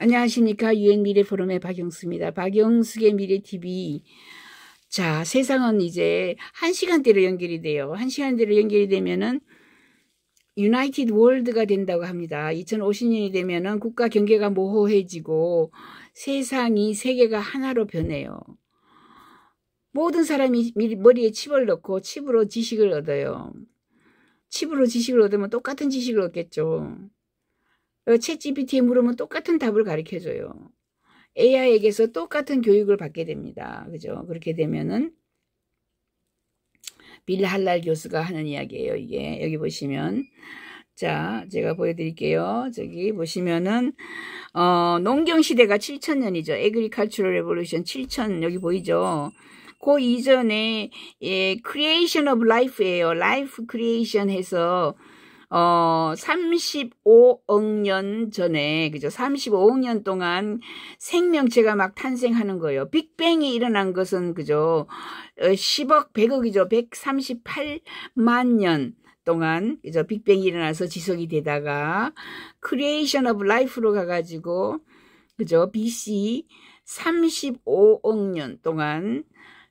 안녕하십니까. 유엔 미래 포럼의 박영수입니다. 박영숙의 미래 TV. 자, 세상은 이제 1시간대로 연결이 돼요. 1시간대로 연결이 되면은 유나이티드 월드가 된다고 합니다. 2050년이 되면은 국가 경계가 모호해지고 세상이 세계가 하나로 변해요. 모든 사람이 머리에 칩을 넣고 칩으로 지식을 얻어요. 칩으로 지식을 얻으면 똑같은 지식을 얻겠죠. 챗 GPT에 물으면 똑같은 답을 가르쳐줘요. AI에게서 똑같은 교육을 받게 됩니다. 그죠? 그렇게 되면은 빌 할랄 교수가 하는 이야기예요. 이게 여기 보시면 자, 제가 보여드릴게요. 저기 보시면은 농경 시대가 7000년이죠. Agricultural Revolution 7000 여기 보이죠? 그 이전에 Creation of Life예요. Life Creation 해서 35억 년 전에, 그죠? 35억 년 동안 생명체가 막 탄생하는 거예요. 빅뱅이 일어난 것은, 그죠? 10억, 100억이죠. 138만 년 동안, 그죠? 빅뱅이 일어나서 지속이 되다가, 크리에이션 오브 라이프로 가가지고, 그죠? BC 35억 년 동안,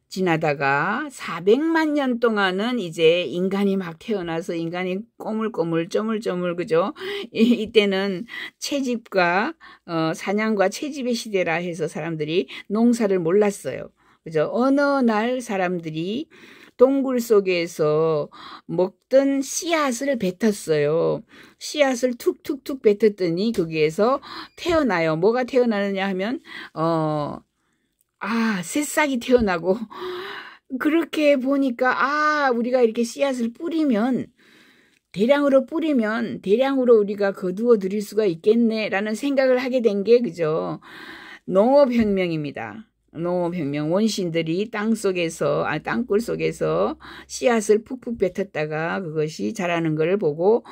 지나다가 400만 년 동안은 이제 인간이 막 태어나서 인간이 꼬물꼬물 쪼물쪼물 그죠? 이때는 채집과 사냥과 채집의 시대라 해서 사람들이 농사를 몰랐어요. 그죠? 어느 날 사람들이 동굴 속에서 먹던 씨앗을 뱉었어요. 씨앗을 툭툭툭 뱉었더니 거기에서 태어나요. 뭐가 태어나느냐 하면 새싹이 태어나고, 그렇게 보니까, 우리가 이렇게 씨앗을 대량으로 뿌리면, 대량으로 우리가 거두어 들일 수가 있겠네, 라는 생각을 하게 된 게, 그죠? 농업혁명입니다. 농업혁명. 원시인들이 땅굴 속에서 씨앗을 푹푹 뱉었다가 그것이 자라는 것을 보고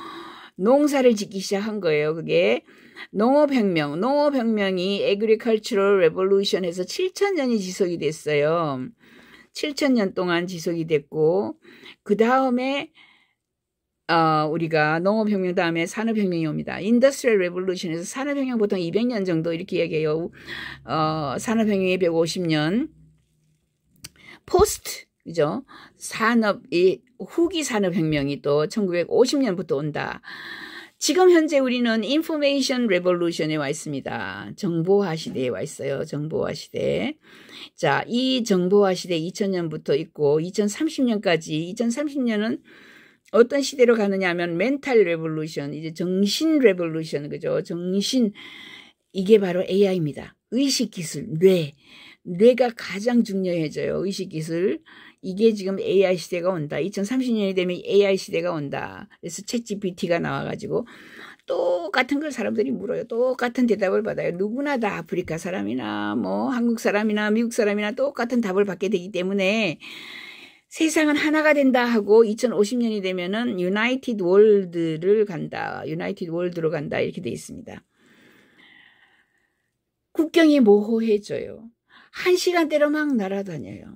농사를 짓기 시작한 거예요. 그게 농업혁명이 Agricultural Revolution에서 7000년이 지속이 됐어요. 7000년 동안 지속이 됐고, 그 다음에, 우리가 농업혁명 다음에 산업혁명이 옵니다. Industrial Revolution에서 산업혁명 보통 200년 정도 이렇게 얘기해요. 산업혁명이 150년. 포스트, 그죠? 후기 산업혁명이 또 1950년부터 온다. 지금 현재 우리는 인포메이션 레볼루션에 와 있습니다. 정보화 시대에 와 있어요. 정보화 시대. 자, 이 정보화 시대 2000년부터 있고 2030년까지 2030년은 어떤 시대로 가느냐 하면 멘탈 레볼루션, 이제 정신 레볼루션, 그죠? 정신, 이게 바로 AI입니다. 의식기술, 뇌가 가장 중요해져요. 의식기술. 이게 지금 AI 시대가 온다. 2030년이 되면 AI 시대가 온다. 그래서 챗 GPT가 나와가지고 똑같은 걸 사람들이 물어요. 똑같은 대답을 받아요. 누구나 다 아프리카 사람이나 뭐 한국 사람이나 미국 사람이나 똑같은 답을 받게 되기 때문에 세상은 하나가 된다 하고 2050년이 되면은 유나이티드 월드로 간다. 이렇게 돼 있습니다. 국경이 모호해져요. 1시간대로 막 날아다녀요.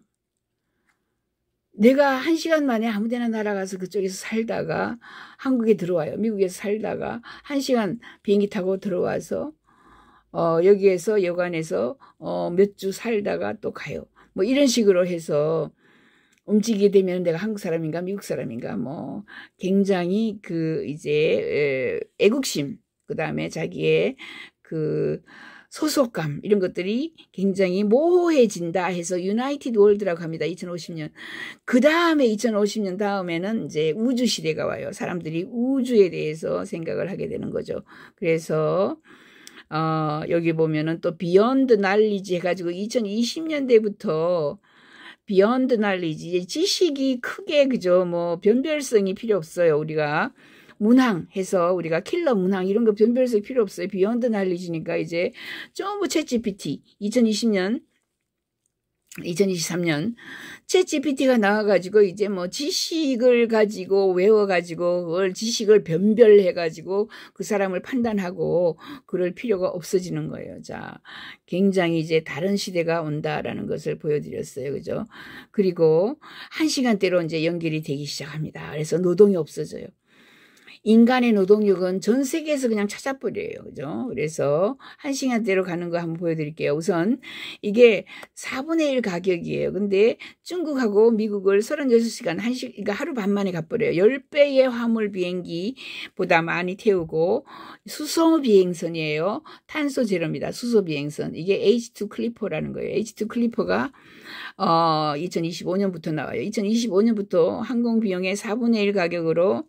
내가 1시간 만에 아무데나 날아가서 그쪽에서 살다가 한국에 들어와요. 미국에서 살다가 1시간 비행기 타고 들어와서 여기에서 여관에서 몇 주 살다가 또 가요. 뭐 이런 식으로 해서 움직이게 되면 내가 한국 사람인가 미국 사람인가 뭐 굉장히 이제 애국심, 그다음에 자기의 소속감, 이런 것들이 굉장히 모호해진다 해서 유나이티드 월드라고 합니다. 2050년. 그 다음에 2050년 다음에는 이제 우주 시대가 와요. 사람들이 우주에 대해서 생각을 하게 되는 거죠. 그래서 여기 보면은 또 비욘드 날리지 해가지고 2020년대부터 비욘드 날리지, 지식이 크게, 그죠? 뭐 변별성이 필요 없어요. 우리가 문항해서 우리가 킬러 문항 이런 거 변별성 필요 없어요. 비욘드 날리지니까 이제 전부 챗 GPT 2023년 챗 GPT가 나와가지고 이제 뭐 지식을 가지고 외워가지고 그걸 지식을 변별해가지고 그 사람을 판단하고 그럴 필요가 없어지는 거예요. 자, 굉장히 이제 다른 시대가 온다라는 것을 보여드렸어요. 그죠? 그리고 1시간대로 이제 연결이 되기 시작합니다. 그래서 노동이 없어져요. 인간의 노동력은 전 세계에서 그냥 찾아버려요. 그죠? 그래서 1시간대로 가는 거 한번 보여드릴게요. 우선 이게 4분의 1 가격이에요. 근데 중국하고 미국을 36시간, 그러니까 하루 반 만에 가버려요. 10배의 화물 비행기보다 많이 태우고 수소 비행선이에요. 탄소 제로입니다. 수소 비행선. 이게 H2 클리퍼라는 거예요. H2 클리퍼가 2025년부터 나와요. 2025년부터 항공 비용의 4분의 1 가격으로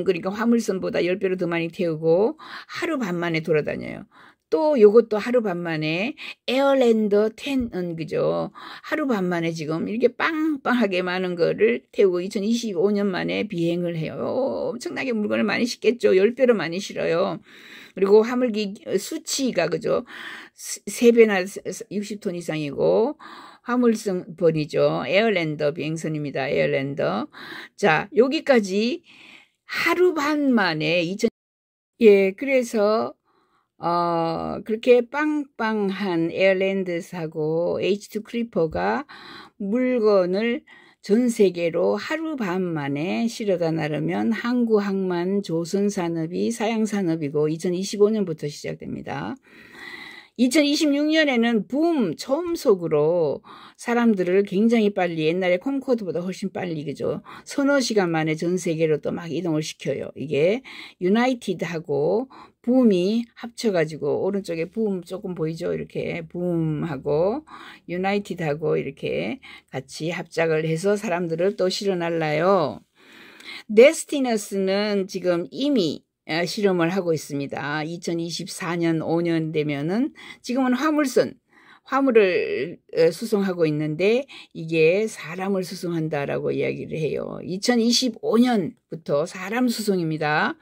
그러니까 화물선보다 10배로 더 많이 태우고 하루 반 만에 돌아다녀요. 또 요것도 하루 반 만에 에어랜더 10은 그죠? 하루 반 만에 지금 이렇게 빵빵하게 많은 거를 태우고 2025년 만에 비행을 해요. 엄청나게 물건을 많이 싣겠죠. 10배로 많이 실어요. 그리고 화물기 수치가 그죠? 3배나 60톤 이상이고 화물선 번이죠. 에어랜더 비행선입니다. 에어랜더. 자, 여기까지 하루 반 만에 그래서 그렇게 빵빵한 에어랜드사고 H2 클리퍼가 물건을 전 세계로 하루 반 만에 실어다 나르면 항구항만 조선산업이 사양산업이고 2025년부터 시작됩니다. 2026년에는 붐 처음속으로 사람들을 굉장히 빨리 옛날에 콩코드보다 훨씬 빨리 그죠? 서너 시간 만에 전 세계로 또 막 이동을 시켜요. 이게 유나이티드하고 붐이 합쳐가지고 오른쪽에 붐 조금 보이죠? 이렇게 붐하고 유나이티드하고 이렇게 같이 합작을 해서 사람들을 또 실어 날라요. 데스티너스는 지금 이미 실험을 하고 있습니다. 2024년 5년 되면은 지금은 화물을 수송하고 있는데 이게 사람을 수송한다라고 이야기를 해요. 2025년부터 사람 수송입니다.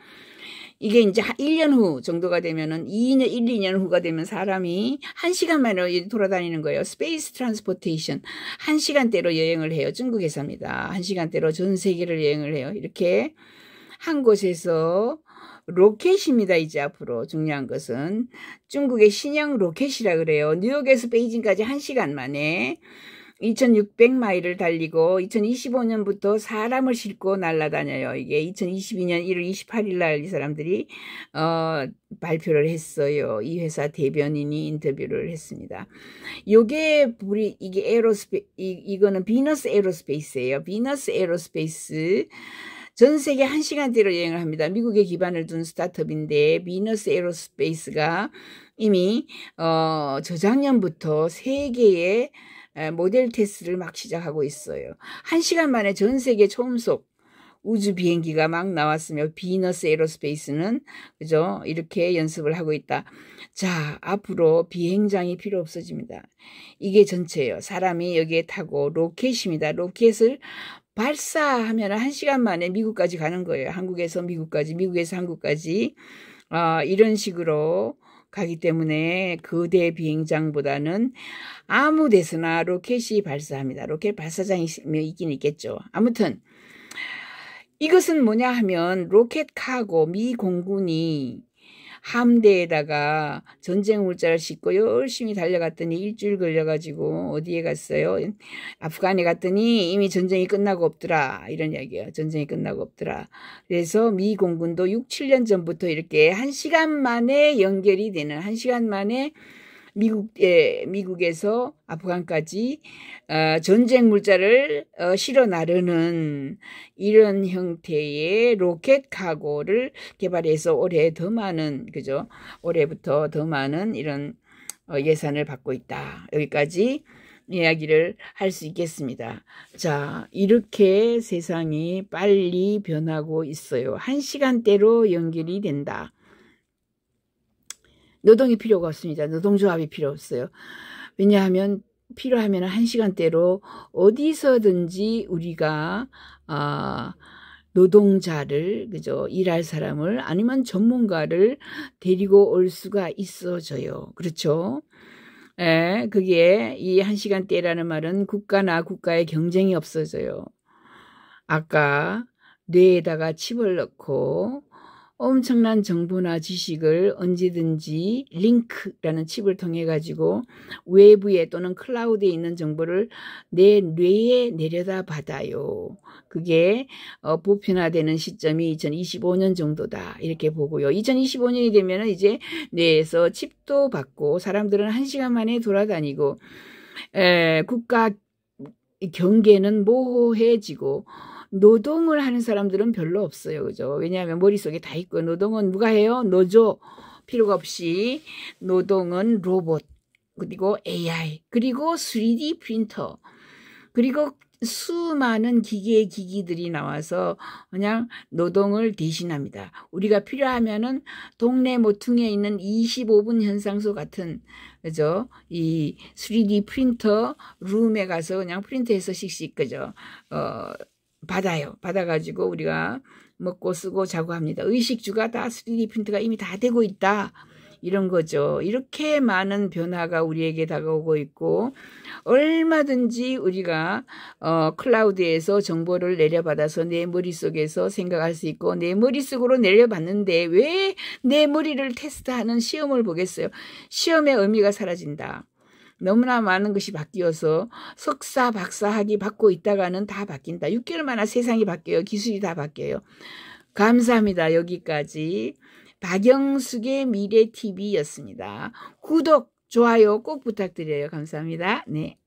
이게 이제 1년 후 정도가 되면은 1, 2년 후가 되면 사람이 1시간 만에 돌아다니는 거예요. 스페이스 트랜스포테이션. 1시간대로 여행을 해요. 중국에서 합니다. 1시간대로 전 세계를 여행을 해요. 이렇게 한 곳에서 로켓입니다. 이제 앞으로 중요한 것은 중국의 신형 로켓이라 그래요. 뉴욕에서 베이징까지 1시간 만에 2600마일을 달리고 2025년부터 사람을 싣고 날아다녀요. 이게 2022년 1월 28일 날 이 사람들이 발표를 했어요. 이 회사 대변인이 인터뷰를 했습니다. 이게 이거는 비너스 에어로스페이스예요. 비너스 에어로스페이스 전 세계 1시간대로 여행을 합니다. 미국에 기반을 둔 스타트업인데 비너스 에어로스페이스가 이미 저작년부터 세계의 모델 테스트를 막 시작하고 있어요. 1시간 만에 전 세계 초음속 우주 비행기가 막 나왔으며 비너스 에어로스페이스는 그죠? 이렇게 연습을 하고 있다. 자, 앞으로 비행장이 필요 없어집니다. 이게 전체예요. 사람이 여기에 타고 로켓입니다. 로켓을 발사하면 1시간 만에 미국까지 가는 거예요. 한국에서 미국까지, 미국에서 한국까지 이런 식으로 가기 때문에 거대 비행장보다는 아무 데서나 로켓이 발사합니다. 로켓 발사장이 있긴 있겠죠. 아무튼 이것은 뭐냐 하면 로켓 카고 미 공군이 함대에다가 전쟁 물자를 싣고 열심히 달려갔더니 일주일 걸려가지고 어디에 갔어요? 아프간에 갔더니 이미 전쟁이 끝나고 없더라. 이런 이야기예요. 전쟁이 끝나고 없더라. 그래서 미 공군도 6, 7년 전부터 이렇게 1시간 만에 연결이 되는 1시간 만에 미국에서 아프간까지 전쟁 물자를 실어 나르는 이런 형태의 로켓 카고를 개발해서 올해 더 많은 그죠? 올해부터 더 많은 이런 예산을 받고 있다. 여기까지 이야기를 할 수 있겠습니다. 자, 이렇게 세상이 빨리 변하고 있어요. 1시간대로 연결이 된다. 노동이 필요가 없습니다. 노동조합이 필요 없어요. 왜냐하면 필요하면 1시간대로 어디서든지 우리가 노동자를 그죠? 일할 사람을 아니면 전문가를 데리고 올 수가 있어져요. 그렇죠? 그게 이 1시간대라는 말은 국가나 국가의 경쟁이 없어져요. 아까 뇌에다가 칩을 넣고 엄청난 정보나 지식을 언제든지 링크라는 칩을 통해 가지고 외부에 또는 클라우드에 있는 정보를 내 뇌에 내려다 받아요. 그게 보편화되는 시점이 2025년 정도다 이렇게 보고요. 2025년이 되면은 이제 뇌에서 칩도 받고 사람들은 1시간 만에 돌아다니고 국가 경계는 모호해지고 노동을 하는 사람들은 별로 없어요. 그죠? 왜냐하면 머릿속에 다 있고 노동은 누가 해요? 노조 필요가 없이 노동은 로봇 그리고 AI 그리고 3D 프린터 그리고 수많은 기기들이 나와서 그냥 노동을 대신합니다. 우리가 필요하면은 동네 모퉁이에 있는 25분 현상소 같은 그죠? 이 3D 프린터 룸에 가서 그냥 프린트해서 씩씩 그죠? 받아요. 받아가지고 우리가 먹고 쓰고 자고 합니다. 의식주가 다 3D 프린트가 이미 다 되고 있다. 이런 거죠. 이렇게 많은 변화가 우리에게 다가오고 있고 얼마든지 우리가 클라우드에서 정보를 내려받아서 내 머릿속에서 생각할 수 있고 내 머릿속으로 내려받는데 왜 내 머리를 테스트하는 시험을 보겠어요. 시험의 의미가 사라진다. 너무나 많은 것이 바뀌어서 석사, 박사 학위 받고 있다가는 다 바뀐다. 6개월마다 세상이 바뀌어요. 기술이 다 바뀌어요. 감사합니다. 여기까지 박영숙의 미래TV였습니다. 구독, 좋아요 꼭 부탁드려요. 감사합니다. 네.